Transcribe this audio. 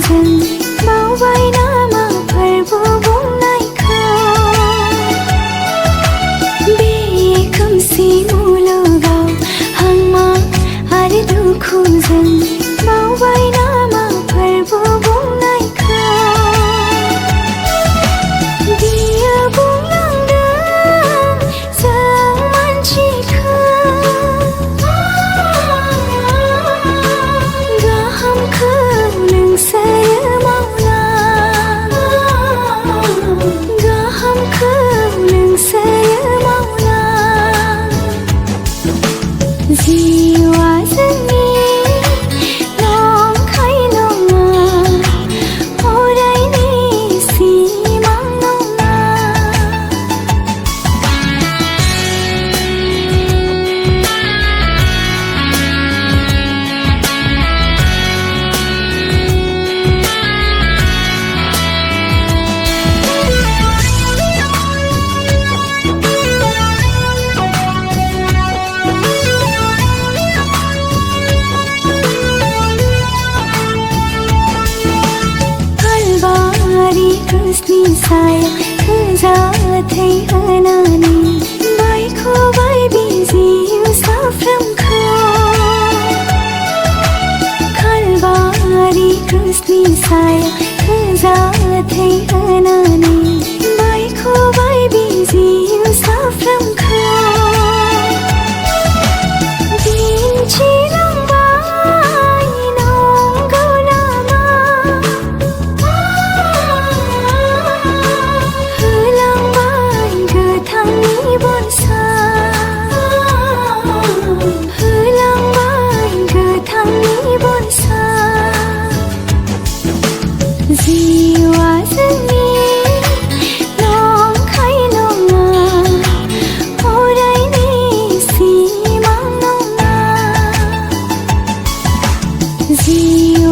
खोजन बावबाय नामा फोरबो बुंनायखौ बे खोमसि मुलुगाव हांमा आरो दुखुजों बावबाय नामा फोरबो बुंनायखौ बियो बुंलांदों जों मानसिखौ गाहामखौ नोंसोरो मावला गाहामखौ नोंसोरो मावला जिउआ जोंनि नंखाय नङा अरायनि सिमां नङा kalvari krusni saya kejathai hanani baikho bai biziu saframkho kalvari krusni saya kejathai hanani baikho bai biziu saframkho दिन्थिलांबाय नंगौ लामा होलांबाय गोथांनि बनसा होलांबाय गोथांनि बनसा जिउआ जोंनि नंखाय नङा अरायनि सिमां नङा जिउ